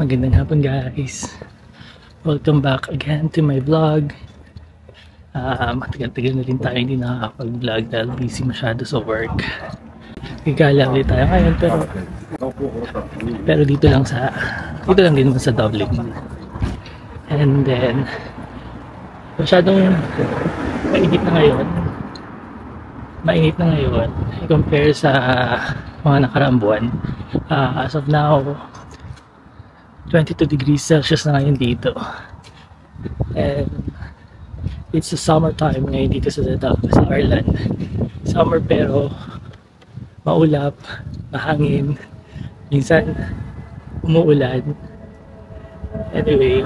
Magandang hapon guys. Welcome back again to my vlog. Matagal-tagal na rin tayo hindi nakakapag-vlog dahil busy masyado sa work. Gigala ulit tayo ngayon pero dito lang din sa Dublin. And then masyadong mainit na ngayon i-compare sa mga nakaraang buwan. As of now 22 degrees Celsius na ngayon dito, and it's the summertime ngayon dito sa Ireland. Summer pero maulap, mahangin, minsan umuulan. Anyway,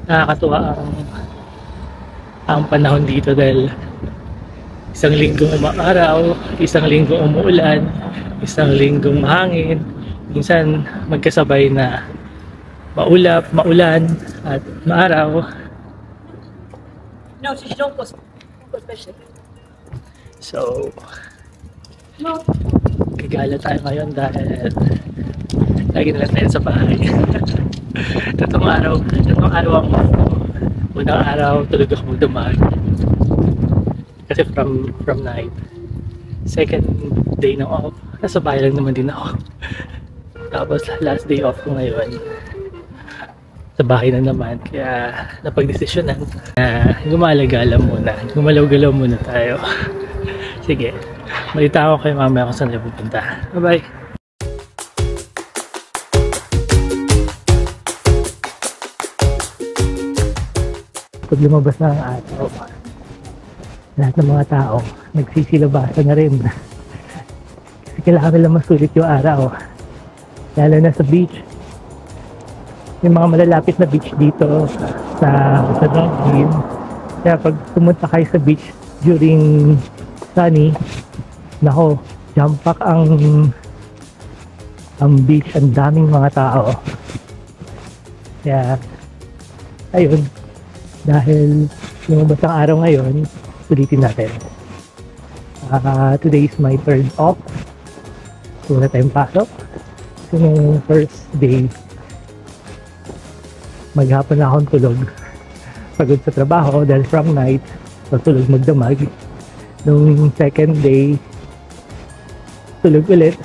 nakakatuwa ang panahon dito dahil isang linggong umaraw, isang linggong umuulan, isang linggong mahangin, minsan magkasabay na maulap, maulan, at maaraw. No, she don't go special. So, gagala tayo ngayon dahil lagi na lang tayo sa bahay. Tatlong araw ang unang araw tulog ako magdamag kasi from night. Second day na off, nasa bahay lang naman din ako. Tapos last day off ko ngayon, sa bahay na naman, kaya napag-desisyonan na gumalaw-galaw muna tayo. Sige, malita ako kayo mamaya kung saan tayo pupunta. Bye bye! Pag lumabas na ang araw, lahat ng mga tao nagsisilabasan na rin kasi kailangan nila masulit yung araw, lalo na sa beach. May mga malalapit na beach dito sa Dublin. Kaya pag pumunta kayo sa beach during sunny, nako, jump pack ang beach, ang daming mga tao. Kaya ayun, dahil lumabas ang araw ngayon, ulitin natin. Today is my third off. So wala tayong pasok. So yung first day, maghapon na akong tulog, pagod sa trabaho dahil from night, so tulog magdamag. Nung second day, tulog ulit.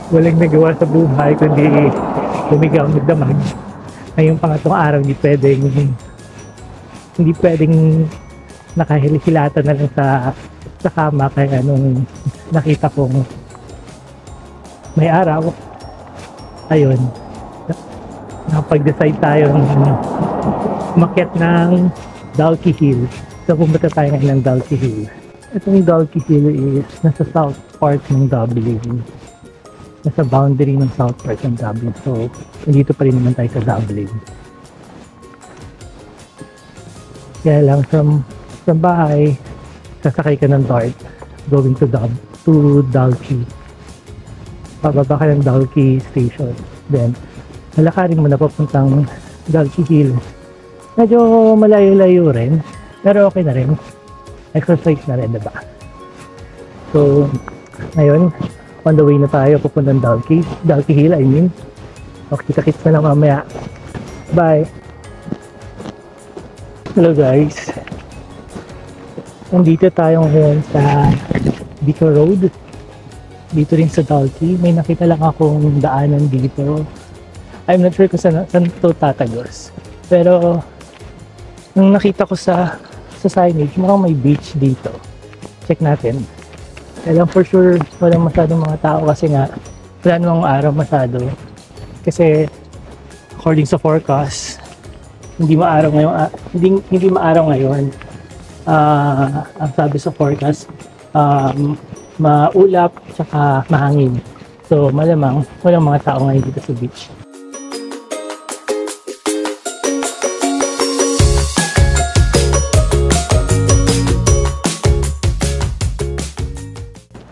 Walang nagawa sa buhay kundi lumigaw magdamag. Ngayong pangatlong araw, hindi pwedeng nakahilikilatan na lang sa kama. Kaya nung nakita kong may araw, ayun, nakapag-decide tayo umakyat ng Dalkey Hill. So pumunta tayo ngayon ng Dalkey Hill. Itong Dalkey Hill is nasa south part ng Dublin. Nasa boundary ng south part ng Dublin. So nandito pa rin naman tayo sa Dublin. Kaya lang from bahay, sasakay ka ng DART going to Dalkey. Pababa ka ng Dalkey station. Then lalakarin mo na papuntang Dalkey Hill. Medyo malayo-layo rin, pero okay na rin. Exercise na rin, diba? So, ngayon, on the way na tayo papuntang Dalkey Hill, I mean. Okay, kita-kits na lang mamaya. Bye! Hello guys! Nandito tayo ngayon sa Vicar Road. Dito rin sa Dalkey. May nakita lang akong daanan dito. I'm not sure kung saan ito tatagos. Pero nung nakita ko sa signage, mukhang may beach dito. Check natin. Kaya lang for sure walang masyadong mga tao kasi nga wala namang araw masyado. Kasi according sa forecast, hindi maaraw ngayon. Ang sabi sa forecast, maulap saka mahangin. So malamang walang mga tao ngayon dito sa beach.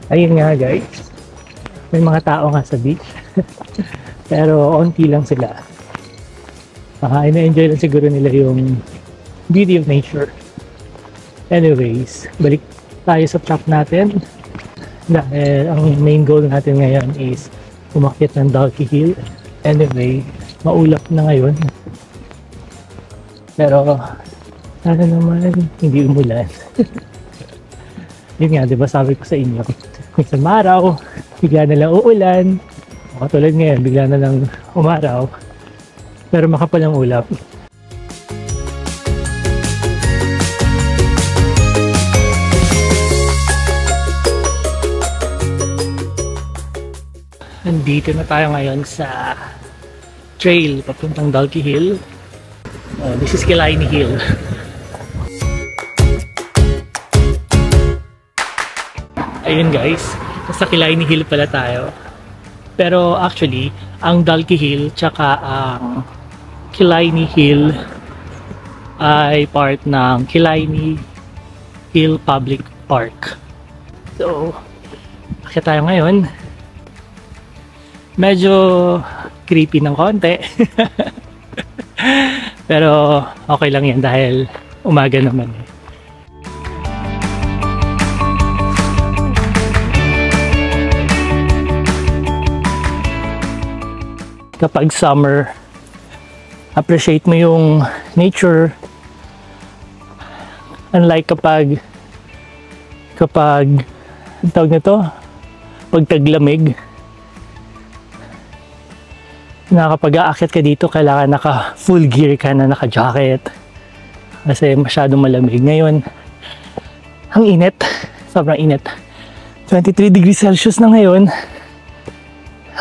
Ayun nga guys, may mga tao nga sa beach pero onti lang sila. Ina-enjoy lang siguro nila yung beauty of nature. Anyways, balik tayo sa trap natin dahil ang main goal natin ngayon is umakyat ng Dalkey Hill. Anyway, maulap na ngayon. Pero, sana naman hindi umulan. Yun nga, di ba sabi ko sa inyo, kung isang araw, bigla na lang uulan. O katulad ngayon, bigla na lang umaraw. Pero makapal ang ulap. Nandito na tayo ngayon sa trail papuntang Dalkey Hill. This is Kilaini Hill. Ayun guys, nasa Kilaini Hill pala tayo. Pero actually, ang Dalkey Hill tsaka ang Kilaini Hill ay part ng Kilaini Hill Public Park. So, akit tayo ngayon. Medyo creepy ng konti. Pero okay lang yan dahil umaga naman eh. Kapag summer, appreciate mo yung nature. Unlike kapag ang tawag nito, pag taglamig, na kapag aakyat ka dito, kailangan naka full gear ka na, naka jacket kasi masyadong malamig. Ngayon, ang init, sobrang init. 23 degrees Celsius na ngayon.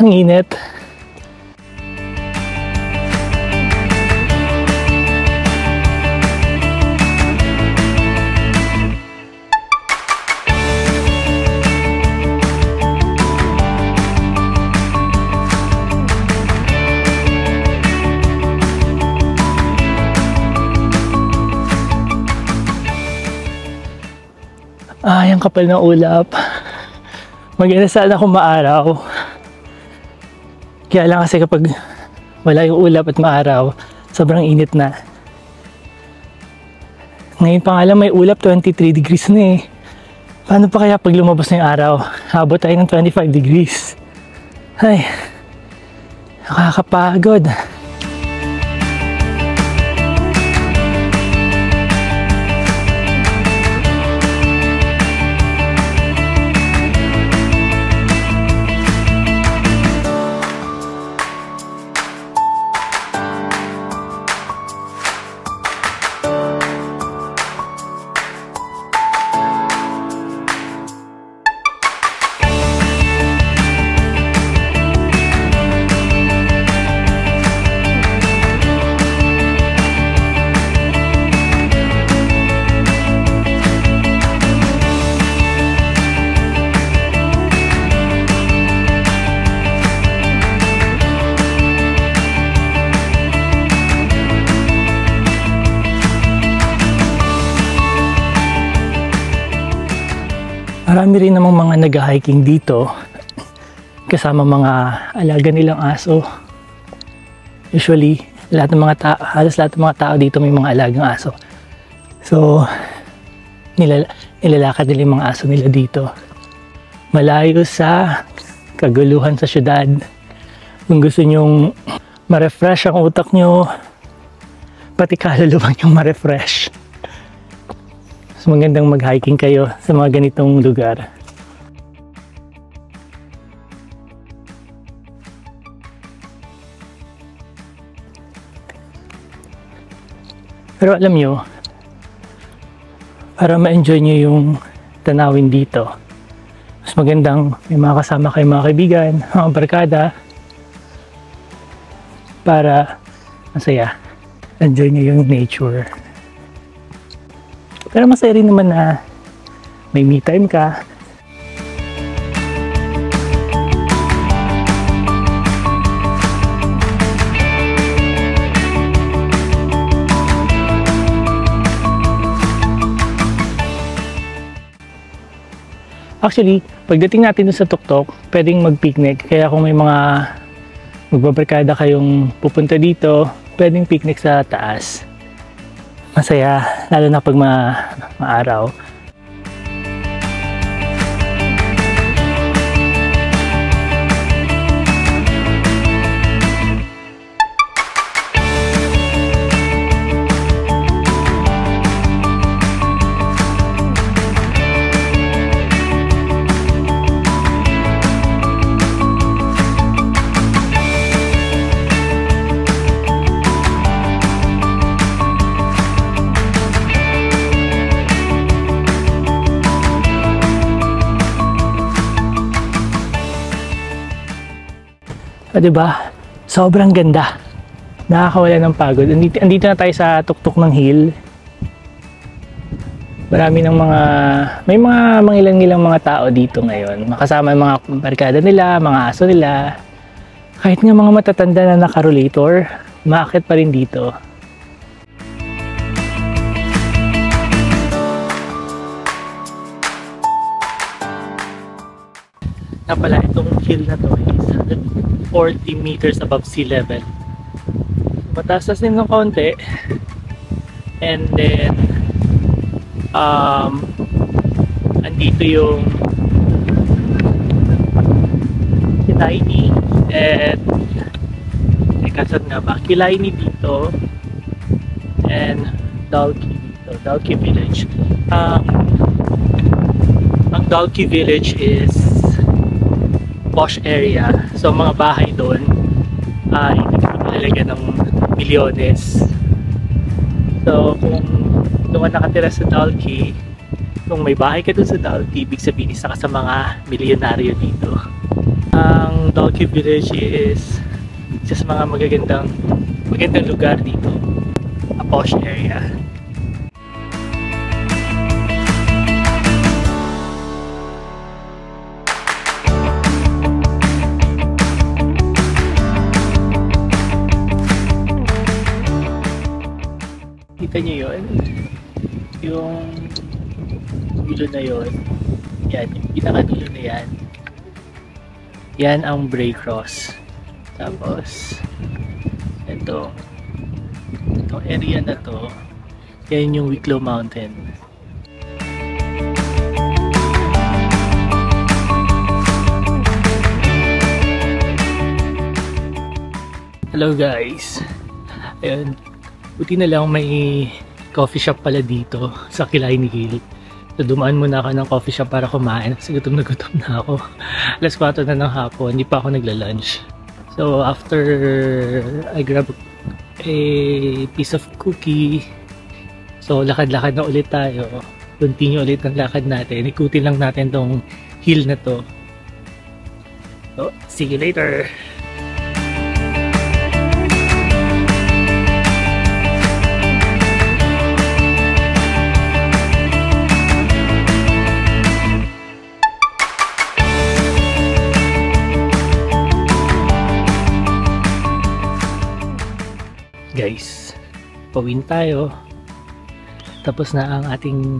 Ang init. Ay, ang kapal ng ulap. Maganda sana kung maaraw. Kaya lang kasi kapag wala yung ulap at maaraw, sobrang init na. Ngayon pa nga lang may ulap, 23 degrees na eh. Paano pa kaya pag lumabas na yung araw? Habot tayo ng 25 degrees. Ay, nakakapagod. Marami rin namang mga nag-hiking dito kasama mga alaga nilang aso. Usually, halos lahat ng mga tao dito may mga alagang aso. So, nilalakad nila yung mga aso nila dito. Malayo sa kaguluhan sa syudad. Kung gusto nyong ma-refresh ang utak nyo, pati kaluluwa nyong ma-refresh. So, magandang mag-hiking kayo sa mga ganitong lugar. Pero alam nyo, para ma-enjoy nyo yung tanawin dito, mas magandang may mga kasama kayo, mga kaibigan, mga barkada, para masaya. Enjoy nyo yung nature. Pero masaya rin naman na may me time ka. Actually, pagdating natin dun sa tuktok, pwedeng mag-picnic. Kaya kung may mga magbabarkada kayong pupunta dito, pwedeng picnic sa taas. Masaya, lalo na pag maaraw. diba? Sobrang ganda. Nakakawala ng pagod. Andito na tayo sa tuktok ng hill. Marami ng may mga mangilang-ilang mga tao dito ngayon. Makasama yung mga barkada nila, mga aso nila. Kahit nga mga matatanda na naka-rollator, maakit pa rin dito. Na pala, itong hill na to is 140 meters above sea level. Mataas din ng konti. And then andito yung Kilaini and saan nga ba? Kilaini dito and Dalkey dito, Dalkey Village. Ang Dalkey Village is posh area, so mga bahay doon ay nagkakahalaga ng milyones. So kung doon ka nakatira sa Dalkey, kung may bahay ka doon sa Dalkey, ibig sabihin isa ka sa mga milyonaryo dito. Ang Dalkey Village is isa sa mga magandang lugar dito, a posh area. Kita nyo yun? Yung dulo na yun. Yan, yung pinakadulo na yan. Yan ang Bray Cross. Tapos, itong area na to, yan yung Wicklow Mountain. Hello guys! Ayun. Buti na lang may coffee shop pala dito sa Kilaini Hill. So dumaan muna ako ng coffee shop para kumain kasi gutom na ako. Alas 4 na ng hapon, hindi pa ako nagla-lunch. So after I grab a piece of cookie, so lakad-lakad na ulit tayo. Continue ulit ang lakad natin. Ikutin lang natin tong hill na to. So see you later! Guys, pawin tayo. Tapos na ang ating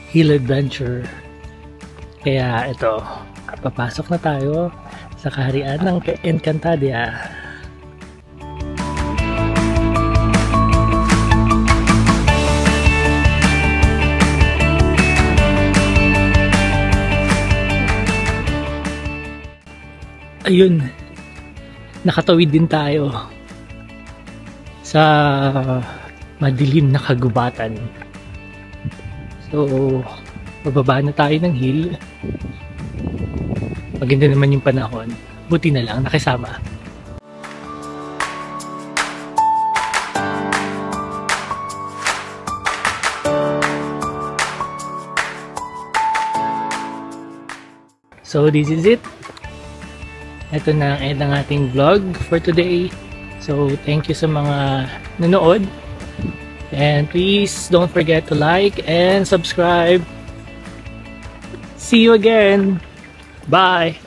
hill adventure. Kaya ito, papasok na tayo sa kaharian ng Encantadia. Ayun, nakatawid din tayo sa madilim na kagubatan. So, bababa na tayo ng hill. Maganda naman yung panahon. Buti na lang, nakisama. So, this is it. Ito na ang end ng ating vlog for today. So, thank you sa mga nanood. And please don't forget to like and subscribe. See you again. Bye.